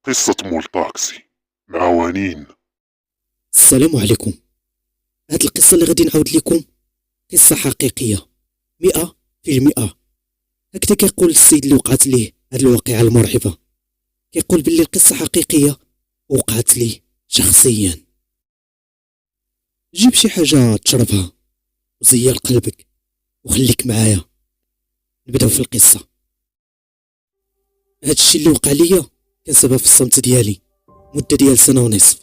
قصة مول طاكسي مع ونين. السلام عليكم. هاد القصة اللي غادي نعاود لكم قصة حقيقية 100%. هكذا كيقول السيد اللي وقعت ليه هاد الواقعة المرعبة، كيقول باللي القصة حقيقية وقعت ليه شخصيا. جيب شي حاجة تشربها وزير قلبك وخليك معايا. نبداو في القصة. هاد الشي اللي وقع ليا كان سبب في الصمت ديالي مدة ديال سنة ونصف.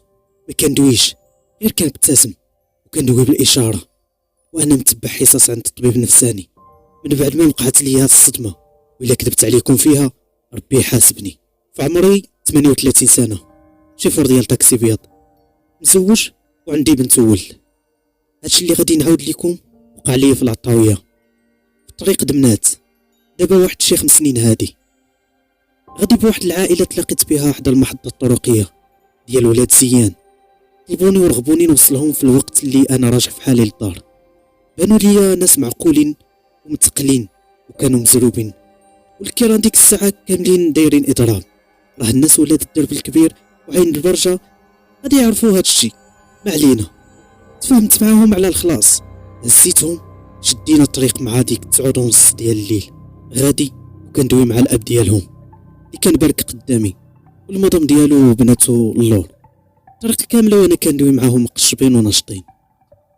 ما كندويش، غير كنبتسم وكندوي بالإشارة، وأنا متبع حصص عند الطبيب النفساني. من بعد ما وقعت لي هاد الصدمة، وإلا كذبت عليكم فيها ربي يحاسبني. في عمري 38 سنة، شوفور ديال طاكسي بيض، مزوج وعندي بنت وولد. هادشي اللي غادي نعاود لكم وقع لي في العطاوية في طريق دمنات. دابا واحد شي 5 سنين هادي، غادي بواحد العائلة تلاقيت بها حدا المحطة الطرقية ديال ولاد سيان. طلبوني ورغبوني نوصلهم في الوقت اللي انا راجع في حالي للدار. بانوا ليا ناس معقولين ومتقلين وكانوا مزروبين، والكيران ديك الساعة كاملين دايرين اضراب. راه الناس ولاد الدرب الكبير وعين البرجة غادي يعرفوا هاد الشي. ما علينا، تفاهمت معاهم على الخلاص، هزيتهم، شدينا الطريق مع ديك 9:30 ديال الليل غادي، وكندوي مع الاب ديالهم اللي كان بارك قدامي والمدام ديالو وبناتو اللور. الطريق كامله وانا كندوي معاهم مقشبين وناشطين.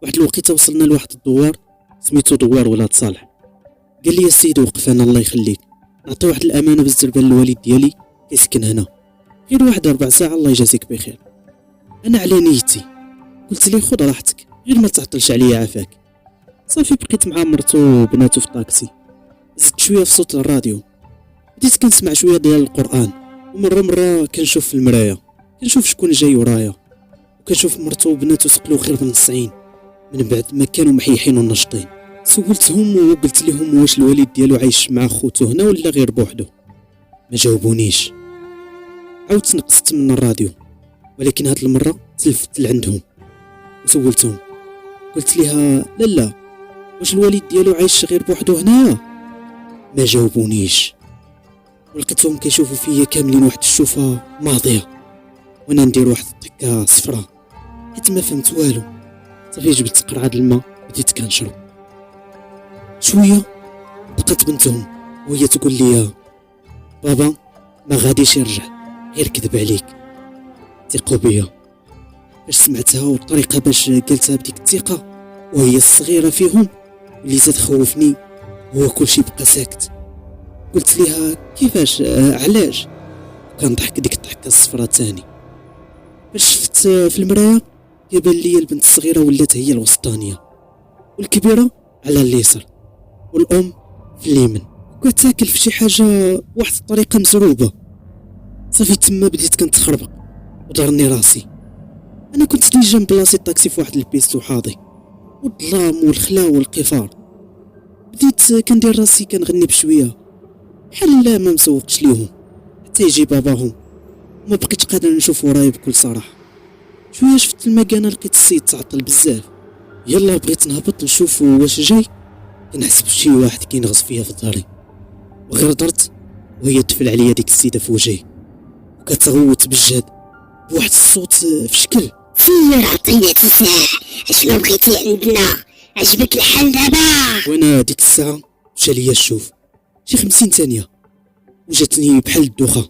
واحد الوقيته وصلنا لواحد الدوار سميتو دوار ولاد صالح. قال لي السيد وقف انا الله يخليك، نعطي واحد الامانه بالزربان للوالد ديالي كيسكن هنا، غير واحد 4 ساعة الله يجازيك بخير. انا على نيتي قلت لي خذ راحتك، غير ما تعطلش عليا عافاك. صافي بقيت مع مرتو وبناتو في الطاكسي. زدت شويه في صوت الراديو، بديت كنسمع شويه ديال القران، ومره كنشوف في المرايه، كنشوف شكون جاي ورايا، وكنشوف مرتو وبناتو سقلو غير بنصعين من بعد ما كانوا محيحين ونشطين. سولتهم وقلت لهم واش الوالد ديالو عايش مع خوتو هنا ولا غير بوحدو. ما جاوبونيش. عاودت نقصت من الراديو، ولكن هاد المره تلفت لعندهم وسولتهم، قلت ليها لا واش الوالد ديالو عايش غير بوحدو هنا. ما جاوبونيش، ولقيتهم كيشوفوا فيا كاملين واحد الشوفه ماضيه، وانا ندير واحد الضحكه صفراء حيت ما فهمت والو. صافي جبت قرعه الماء بديت كنشرب. شويه بقات بنتهم وهي تقول لي بابا ما غاديش يرجع، غير كذب عليك. ثقوا بيا. باش سمعتها والطريقه باش قالتها بديك الثقه وهي الصغيره فيهم، اللي زاد خوفني هو كلشي بقى ساكت. قلت ليها كيفاش علاش؟ كنضحك ديك الضحكه الصفراء تاني. باش شفت في المرايه كيبان لي البنت الصغيره ولات هي الوسطانيه، والكبيره على اليسار، والام في اليمين، وكتاكل في شي حاجه واحد الطريقه مزروبه. صافي تما بديت كنتخربق ودارني راسي. انا كنت ديجا مبلاصي الطاكسي في واحد البيستو حاضي، والظلام والخلا والقفار. بديت كندير راسي كنغني بشويه بحال لا ما مسوقش ليهم حتى يجي باباهم. وما بقيتش قادر نشوف وراي بكل صراحه. شويه شفت المكانه لقيت السيد تعطل بزاف. يلا بغيت نهبط نشوف واش جاي، كنحس بشي واحد كينغص فيا في ظهري، وغير درت وهي تفل عليا ديك السيده في وجهي وكتغوت بالجهد بواحد الصوت في شكل سير عطية تساح، اشنو بغيتي عندنا؟ عجبك الحال دابا؟ وانا ديك الساعه مشى ليا الشوف شي 50 ثانيه وجاتني بحال الدوخه.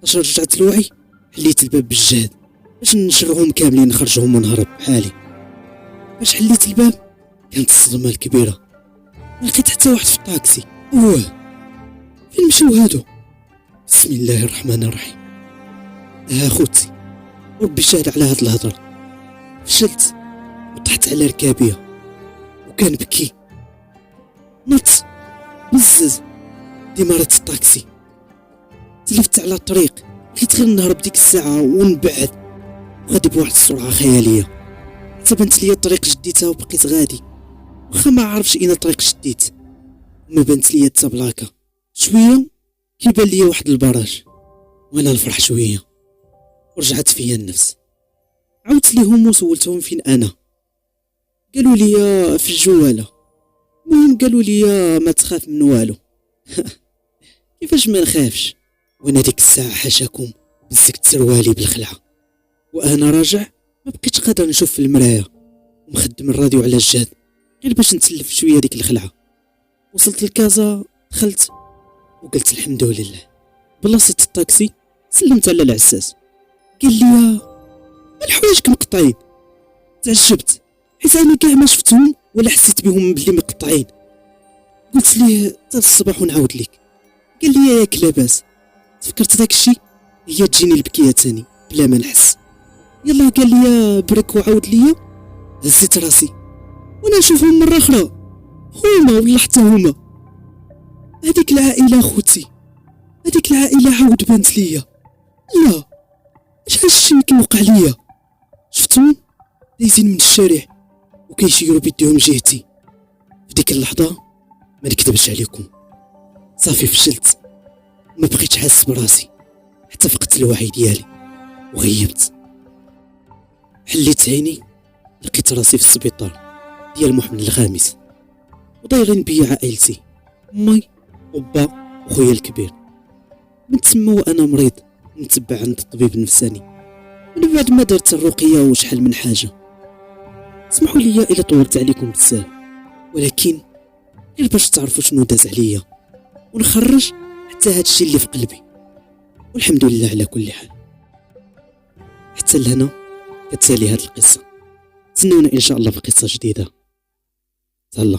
باش رجعت الوعي حليت الباب بالجهد باش نشرهم كاملين نخرجهم ونهرب بحالي. باش حليت الباب كانت الصدمه الكبيره، ما لقيت حتى واحد في الطاكسي. فين مشاو هادو؟ بسم الله الرحمن الرحيم. خوتي وربي شاهد على هاد الهضره. فشلت وطحت على ركابيه وكان بكي. نط بزز ديمارة الطاكسي، تلفت على الطريق، بغيت غير نهرب ديك الساعه ونبعد، وغادي بواحد السرعه خياليه. حتى بانت ليا الطريق جديتها وبقيت غادي، واخا ما عرفش اين الطريق شديت، وما بانت ليا حتى بلاكه. شويه كيبان ليا واحد البراج وانا نفرح شويه، ورجعت فيا النفس. عاودت ليهم وسولتهم فين انا، قالوا لي في الجواله. المهم قالوا لي ما تخاف من والو. كيفاش ما نخافش وانا ديك الساعه حاشاكم مسكت سروالي بالخلعة، وأنا راجع ما بقيتش قادر نشوف في المراية، ومخدم الراديو على الجهد غير باش نتسلف شوية ديك الخلعة. وصلت لكازا، دخلت وقلت الحمد لله. بلاصة الطاكسي سلمت على العساس، قال لي الحوايج مقطعين. تعجبت حيت انا كاع ما شفتهم ولا حسيت بهم بلي مقطعين. قلت ليه حتى الصباح ونعاود لك. قال لي ياك لاباس. تفكرت داك الشيء هي تجيني البكيه تاني بلا ما نحس. يلا قال لي برك وعاود ليا. هزيت راسي وانا نشوفهم مره اخرى، هما ولا حتى هما. هذيك العائله خوتي، هذيك العائله عاود بانت ليا. لا اش هادشي اللي كيوقع ليا؟ شفتهم دايزين من الشارع وكيشيروا بيديهم جهتي. في ديك اللحظه ما نكذبش عليكم، صافي فشلت، ما بقيتش حاس براسي، حتى فقدت الوعي ديالي وغيبت. حليت عيني لقيت راسي في السبيطار ديال محمد الخامس، ودايرين بيا عائلتي، امي وبا وخويا الكبير. من تما وانا مريض نتبع عند الطبيب النفساني، من بعد ما درت الرقيه وشحال من حاجه. اسمحوا لي الا طولت عليكم بزاف، ولكن غير باش تعرفوا شنو داز عليا ونخرج حتى هادشي اللي في قلبي. والحمد لله على كل حال. حتى لهنا كتسالي هاد القصه، تسنونا ان شاء الله في قصه جديده. تهلا.